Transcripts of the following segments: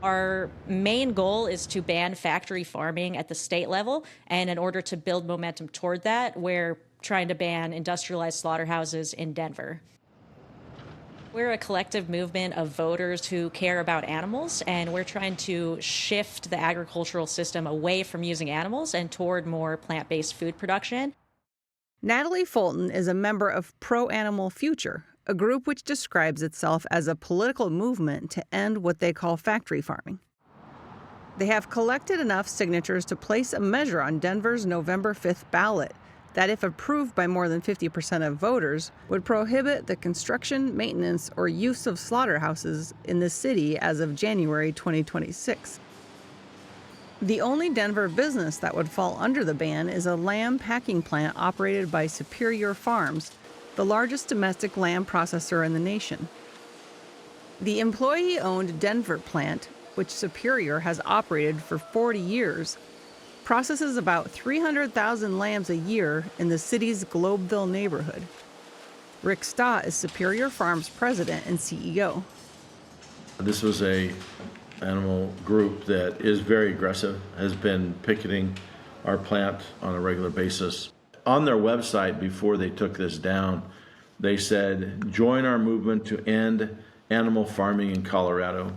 Our main goal is to ban factory farming at the state level, and in order to build momentum toward that, we're trying to ban industrialized slaughterhouses in Denver. We're a collective movement of voters who care about animals, and we're trying to shift the agricultural system away from using animals and toward more plant-based food production. Natalie Fulton is a member of Pro Animal Future, a group which describes itself as a political movement to end what they call factory farming. They have collected enough signatures to place a measure on Denver's November 5th ballot that, if approved by more than 50% of voters, would prohibit the construction, maintenance, or use of slaughterhouses in the city as of January 2026. The only Denver business that would fall under the ban is a lamb packing plant operated by Superior Farms, the largest domestic lamb processor in the nation. The employee-owned Denver plant, which Superior has operated for 40 years, processes about 300,000 lambs a year in the city's Globeville neighborhood. Rick Stott is Superior Farms president and CEO. This was a animal group that is very aggressive, has been picketing our plant on a regular basis. On their website, before they took this down, they said, "Join our movement to end animal farming in Colorado."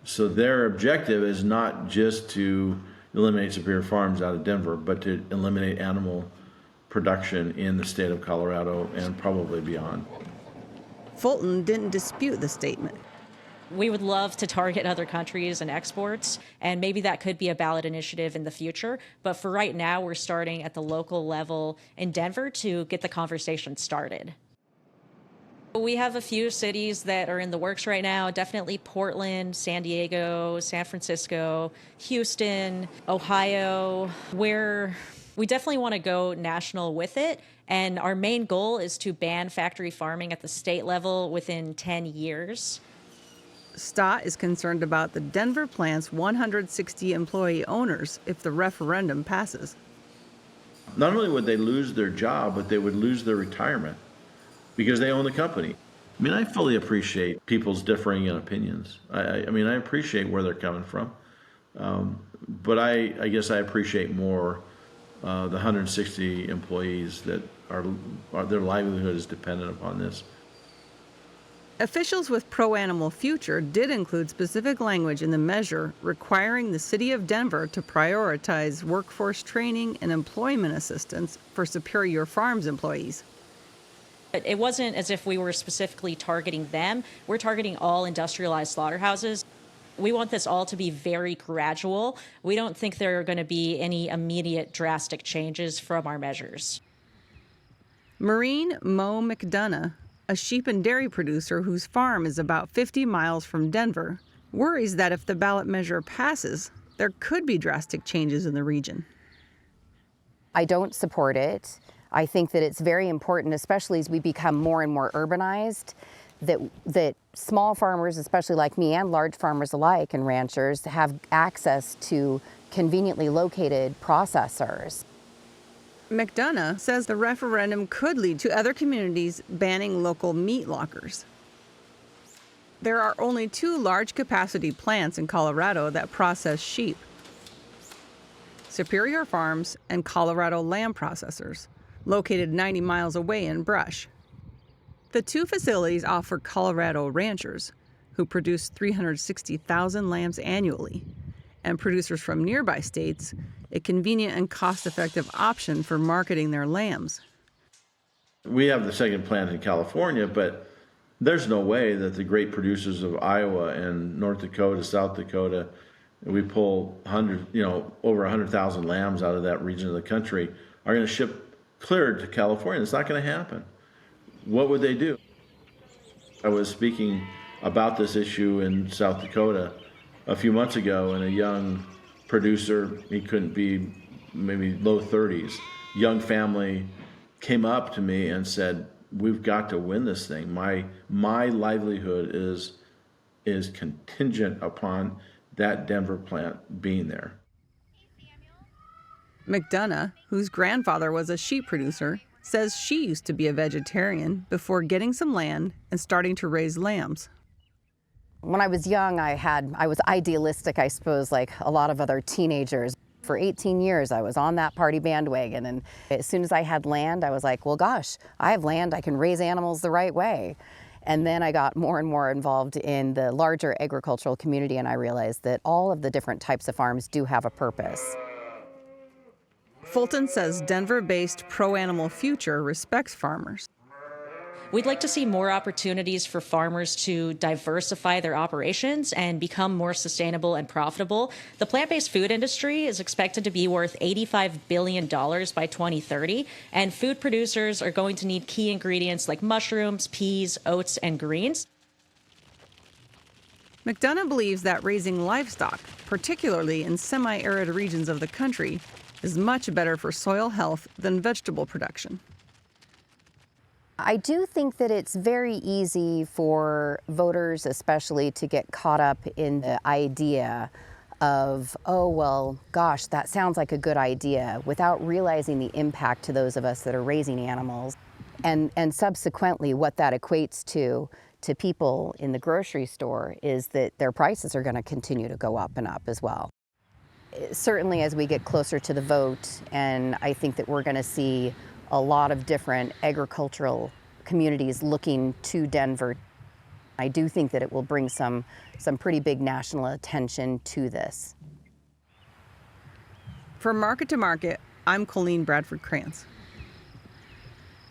So their objective is not just to eliminate Superior Farms out of Denver, but to eliminate animal production in the state of Colorado and probably beyond. Fulton didn't dispute the statement. We would love to target other countries and exports, and maybe that could be a ballot initiative in the future. But for right now, we're starting at the local level in Denver to get the conversation started. We have a few cities that are in the works right now, definitely Portland, San Diego, San Francisco, Houston, Ohio, where we definitely want to go national with it. And our main goal is to ban factory farming at the state level within 10 years. Stott is concerned about the Denver plant's 160 employee owners if the referendum passes. Not only would they lose their job, but they would lose their retirement because they own the company. I mean, I fully appreciate people's differing in opinions. I mean, I appreciate where they're coming from. But I guess I appreciate more the 160 employees that their livelihood is dependent upon this. Officials with Pro Animal Future did include specific language in the measure requiring the city of Denver to prioritize workforce training and employment assistance for Superior Farms employees. It wasn't as if we were specifically targeting them. We're targeting all industrialized slaughterhouses. We want this all to be very gradual. We don't think there are going to be any immediate drastic changes from our measures. Maureen Mo McDonough, a sheep and dairy producer whose farm is about 50 miles from Denver, worries that if the ballot measure passes, there could be drastic changes in the region. I don't support it. I think that it's very important, especially as we become more and more urbanized, that small farmers, especially like me, and large farmers alike and ranchers, have access to conveniently located processors. McDonough says the referendum could lead to other communities banning local meat lockers. There are only 2 large-capacity plants in Colorado that process sheep: Superior Farms and Colorado Lamb Processors, located 90 miles away in Brush. The 2 facilities offer Colorado ranchers, who produce 360,000 lambs annually, and producers from nearby states a convenient and cost-effective option for marketing their lambs. We have the second plant in California, but there's no way that the great producers of Iowa and North Dakota, South Dakota, we pull over 100,000 lambs out of that region of the country, are going to ship cleared to California. It's not going to happen. What would they do? I was speaking about this issue in South Dakota a few months ago, and a young producer, he couldn't be maybe low 30s, young family, came up to me and said, "We've got to win this thing. My livelihood is contingent upon that Denver plant being there." McDonough, whose grandfather was a sheep producer, says she used to be a vegetarian before getting some land and starting to raise lambs. When I was young, I was idealistic, I suppose, like a lot of other teenagers. For 18 years, I was on that party bandwagon, and as soon as I had land, I was like, well, gosh, I have land, I can raise animals the right way. And then I got more and more involved in the larger agricultural community, and I realized that all of the different types of farms do have a purpose. Fulton says Denver-based Pro-Animal Future respects farmers. We'd like to see more opportunities for farmers to diversify their operations and become more sustainable and profitable. The plant-based food industry is expected to be worth $85 billion by 2030, and food producers are going to need key ingredients like mushrooms, peas, oats, and greens. McDonough believes that raising livestock, particularly in semi-arid regions of the country, is much better for soil health than vegetable production. I do think that it's very easy for voters especially to get caught up in the idea of, oh, well, gosh, that sounds like a good idea, without realizing the impact to those of us that are raising animals. And subsequently, what that equates to people in the grocery store is that their prices are going to continue to go up and up as well. Certainly as we get closer to the vote, and I think that we're going to see a lot of different agricultural communities looking to Denver. I do think that it will bring some pretty big national attention to this. For Market to Market, I'm Colleen Bradford Krantz.